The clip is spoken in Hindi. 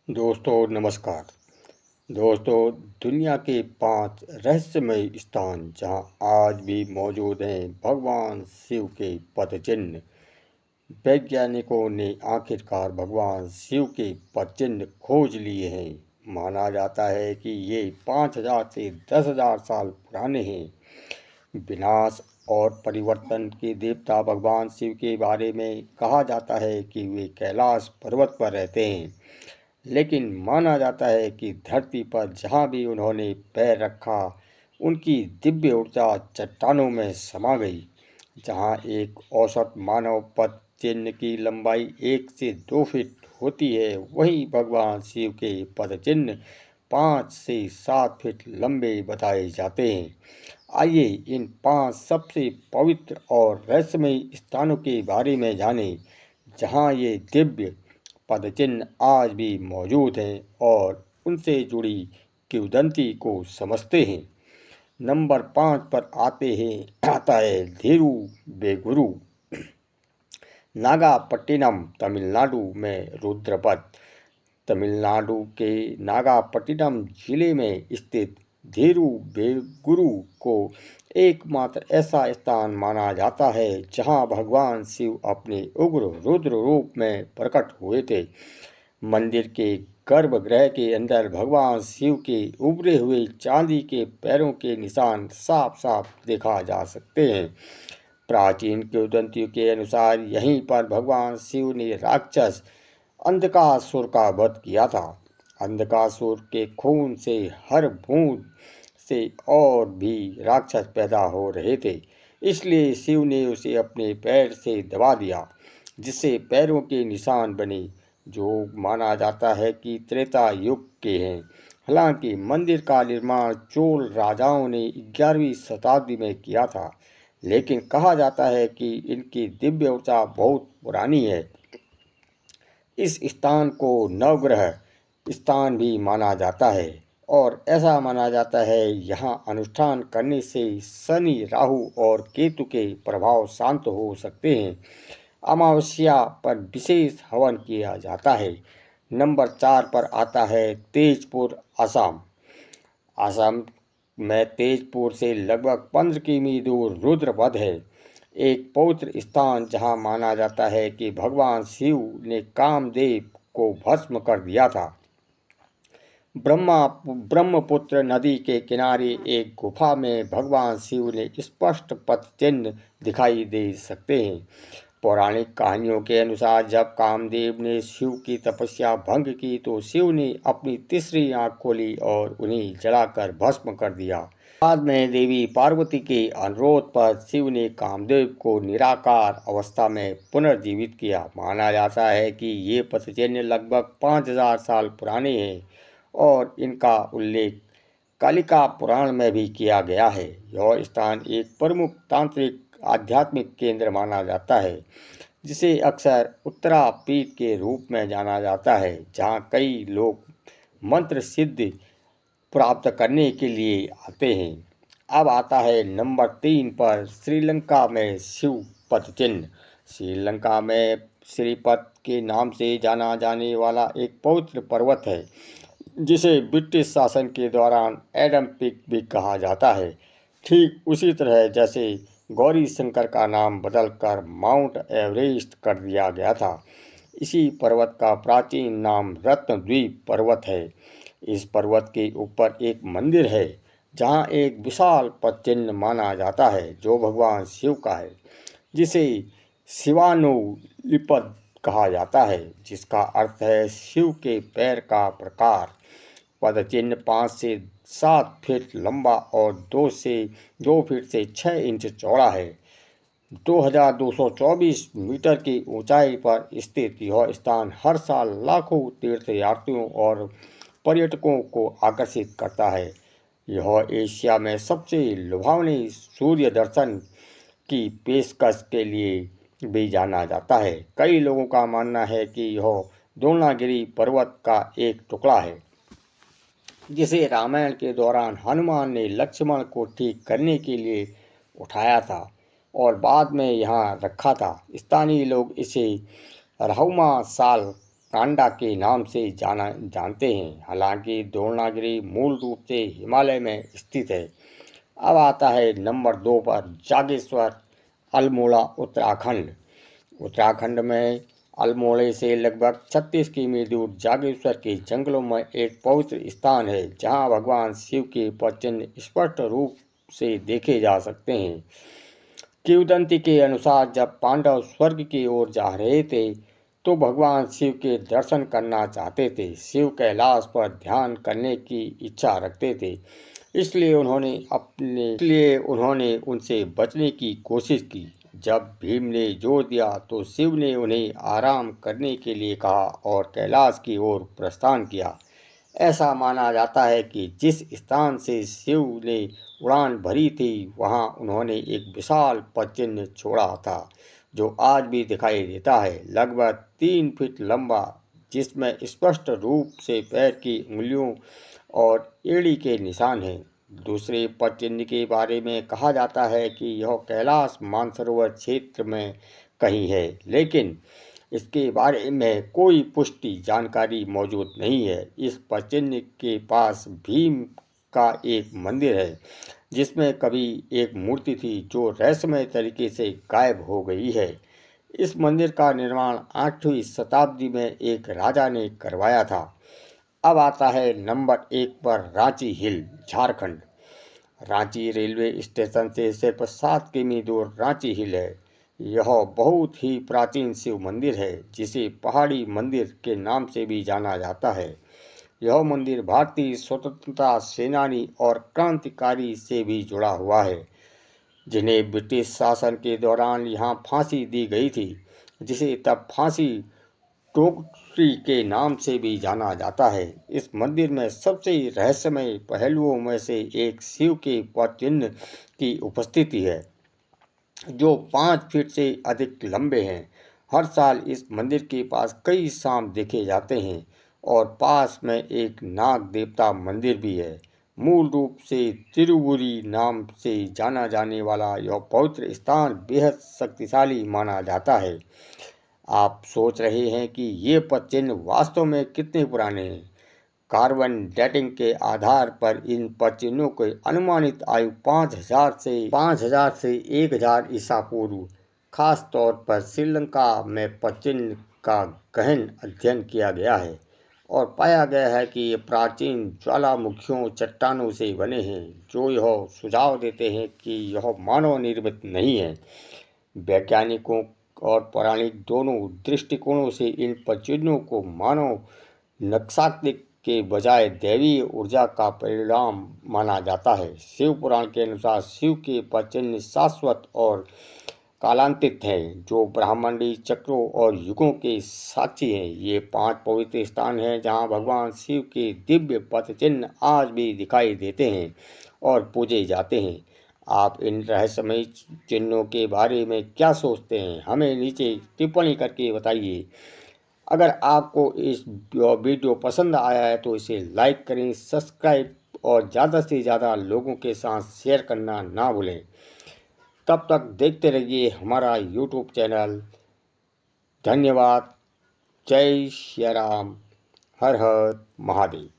दोस्तों नमस्कार। दोस्तों, दुनिया के 5 रहस्यमय स्थान जहां आज भी मौजूद हैं भगवान शिव के पदचिन्ह। वैज्ञानिकों ने आखिरकार भगवान शिव के पदचिन्ह खोज लिए हैं। माना जाता है कि ये 5000 से 10,000 साल पुराने हैं। विनाश और परिवर्तन के देवता भगवान शिव के बारे में कहा जाता है कि वे कैलाश पर्वत पर रहते हैं, लेकिन माना जाता है कि धरती पर जहाँ भी उन्होंने पैर रखा, उनकी दिव्य ऊर्जा चट्टानों में समा गई। जहाँ एक औसत मानव पद चिन्ह की लंबाई 1 से 2 फीट होती है, वहीं भगवान शिव के पद चिन्ह 5 से 7 फीट लंबे बताए जाते हैं। आइए इन 5 सबसे पवित्र और रहस्यमय स्थानों के बारे में जानें, जहाँ ये दिव्य पदचिन्ह आज भी मौजूद हैं और उनसे जुड़ी किंवदंती को समझते हैं। नंबर 5 पर आता है धेरू बेगुरु। नागापट्टिनम तमिलनाडु में रुद्रपद। तमिलनाडु के नागापट्टिनम जिले में स्थित धेरुबेगुरु को एकमात्र ऐसा स्थान माना जाता है जहां भगवान शिव अपने उग्र रुद्र रूप में प्रकट हुए थे। मंदिर के गर्भगृह के अंदर भगवान शिव के उभरे हुए चांदी के पैरों के निशान साफ साफ देखा जा सकते हैं। प्राचीन किंवदंतियों के अनुसार यहीं पर भगवान शिव ने राक्षस अंधकासुर का वध किया था। अंधकासुर के खून से हर बूंद से और भी राक्षस पैदा हो रहे थे, इसलिए शिव ने उसे अपने पैर से दबा दिया, जिससे पैरों के निशान बने, जो माना जाता है कि त्रेता युग के हैं। हालांकि मंदिर का निर्माण चोल राजाओं ने 11वीं शताब्दी में किया था, लेकिन कहा जाता है कि इनकी दिव्य ऊर्जा बहुत पुरानी है। इस स्थान को नवग्रह स्थान भी माना जाता है और ऐसा माना जाता है यहाँ अनुष्ठान करने से शनि, राहु और केतु के प्रभाव शांत हो सकते हैं। अमावस्या पर विशेष हवन किया जाता है। नंबर 4 पर आता है तेजपुर, असम। असम में तेजपुर से लगभग 15 किमी दूर रुद्रपद है, एक पवित्र स्थान जहां माना जाता है कि भगवान शिव ने कामदेव को भस्म कर दिया था। ब्रह्मपुत्र नदी के किनारे एक गुफा में भगवान शिव ने स्पष्ट पथ चिन्ह दिखाई दे सकते हैं। पौराणिक कहानियों के अनुसार जब कामदेव ने शिव की तपस्या भंग की तो शिव ने अपनी तीसरी आंख खोली और उन्हें जलाकर भस्म कर दिया। बाद में देवी पार्वती के अनुरोध पर शिव ने कामदेव को निराकार अवस्था में पुनर्जीवित किया। माना जाता है कि ये पथचिन्ह लगभग 5000 साल पुराने हैं और इनका उल्लेख कालिका पुराण में भी किया गया है। यह स्थान एक प्रमुख तांत्रिक आध्यात्मिक केंद्र माना जाता है, जिसे अक्सर उत्तरा पीठ के रूप में जाना जाता है, जहाँ कई लोग मंत्र सिद्धि प्राप्त करने के लिए आते हैं। अब आता है नंबर 3 पर श्रीलंका में शिव पदचिन्ह। श्रीलंका में श्रीपद के नाम से जाना जाने वाला एक पवित्र पर्वत है, जिसे ब्रिटिश शासन के दौरान एडम पीक भी कहा जाता है। ठीक उसी तरह जैसे गौरी शंकर का नाम बदलकर माउंट एवरेस्ट कर दिया गया था, इसी पर्वत का प्राचीन नाम रत्नद्वीप पर्वत है। इस पर्वत के ऊपर एक मंदिर है, जहाँ एक विशाल पदचिन्ह माना जाता है, जो भगवान शिव का है, जिसे शिवानुलिपद कहा जाता है, जिसका अर्थ है शिव के पैर का प्रकार। पदचिन्ह 5 से 7 फीट लंबा और 2 फीट से 6 इंच चौड़ा है। 2224 मीटर की ऊंचाई पर स्थित यह स्थान हर साल लाखों तीर्थयात्रियों और पर्यटकों को आकर्षित करता है। यह एशिया में सबसे लुभावने सूर्य दर्शन की पेशकश के लिए भी जाना जाता है। कई लोगों का मानना है कि यह द्रोणागिरी पर्वत का एक टुकड़ा है, जिसे रामायण के दौरान हनुमान ने लक्ष्मण को ठीक करने के लिए उठाया था और बाद में यहाँ रखा था। स्थानीय लोग इसे रहुमा साल कांडा के नाम से जानते हैं। हालांकि द्रोणागिरी मूल रूप से हिमालय में स्थित है। अब आता है नंबर 2 पर जागेश्वर, अल्मोड़ा, उत्तराखंड। उत्तराखंड में अल्मोड़े से लगभग 36 किमी दूर जागेश्वर के जंगलों में एक पवित्र स्थान है, जहां भगवान शिव के प्रचिन्ह स्पष्ट रूप से देखे जा सकते हैं। किंवदंती के अनुसार जब पांडव स्वर्ग की ओर जा रहे थे तो भगवान शिव के दर्शन करना चाहते थे। शिव कैलाश पर ध्यान करने की इच्छा रखते थे, इसलिए उन्होंने उनसे बचने की कोशिश की। जब भीम ने जोर दिया तो शिव ने उन्हें आराम करने के लिए कहा और कैलाश की ओर प्रस्थान किया। ऐसा माना जाता है कि जिस स्थान से शिव ने उड़ान भरी थी वहां उन्होंने एक विशाल पदचिह्न छोड़ा था, जो आज भी दिखाई देता है, लगभग 3 फीट लंबा, जिसमें स्पष्ट रूप से पैर की उंगलियों और एड़ी के निशान हैं। दूसरे पदचिह्न के बारे में कहा जाता है कि यह कैलाश मानसरोवर क्षेत्र में कहीं है, लेकिन इसके बारे में कोई पुष्टि जानकारी मौजूद नहीं है। इस पदचिह्न के पास भीम का एक मंदिर है, जिसमें कभी एक मूर्ति थी जो रहस्यमय तरीके से गायब हो गई है। इस मंदिर का निर्माण 8वीं शताब्दी में एक राजा ने करवाया था। अब आता है नंबर 1 पर रांची हिल, झारखंड। रांची रेलवे स्टेशन से सिर्फ 7 किमी दूर रांची हिल है। यह बहुत ही प्राचीन शिव मंदिर है, जिसे पहाड़ी मंदिर के नाम से भी जाना जाता है। यह मंदिर भारतीय स्वतंत्रता सेनानी और क्रांतिकारी से भी जुड़ा हुआ है, जिन्हें ब्रिटिश शासन के दौरान यहाँ फांसी दी गई थी, जिसे तब फांसी टोकरी के नाम से भी जाना जाता है। इस मंदिर में सबसे रहस्यमय पहलुओं में से एक शिव के पदचिह्न की उपस्थिति है, जो 5 फीट से अधिक लंबे हैं। हर साल इस मंदिर के पास कई सांप देखे जाते हैं और पास में एक नाग देवता मंदिर भी है। मूल रूप से तिरुबुरी नाम से जाना जाने वाला यह पवित्र स्थान बेहद शक्तिशाली माना जाता है। आप सोच रहे हैं कि ये पदचिह्न वास्तव में कितने पुराने हैं? कार्बन डेटिंग के आधार पर इन पदचिह्नों की अनुमानित आयु 5000 से 1000 ईसा पूर्व। खास तौर पर श्रीलंका में पदचिह्न का गहन अध्ययन किया गया है और पाया गया है कि ये प्राचीन ज्वालामुखियों चट्टानों से बने हैं, जो यह सुझाव देते हैं कि यह मानव निर्मित नहीं है। वैज्ञानिकों और पौराणिक दोनों दृष्टिकोणों से इन पदचिह्नों को मानव नक्शाकृति के बजाय दैवीय ऊर्जा का परिणाम माना जाता है। शिव पुराण के अनुसार शिव के पदचिह्न शाश्वत और कालांतित हैं, जो ब्रह्मांडीय चक्रों और युगों के साक्षी हैं। ये 5 पवित्र स्थान हैं जहां भगवान शिव के दिव्य पदचिह्न आज भी दिखाई देते हैं और पूजे जाते हैं। आप इन रहस्यमय चिन्हों के बारे में क्या सोचते हैं? हमें नीचे टिप्पणी करके बताइए। अगर आपको इस वीडियो पसंद आया है तो इसे लाइक करें, सब्सक्राइब और ज़्यादा से ज़्यादा लोगों के साथ शेयर करना ना भूलें। तब तक देखते रहिए हमारा यूट्यूब चैनल। धन्यवाद। जय श्री राम। हर हर महादेव।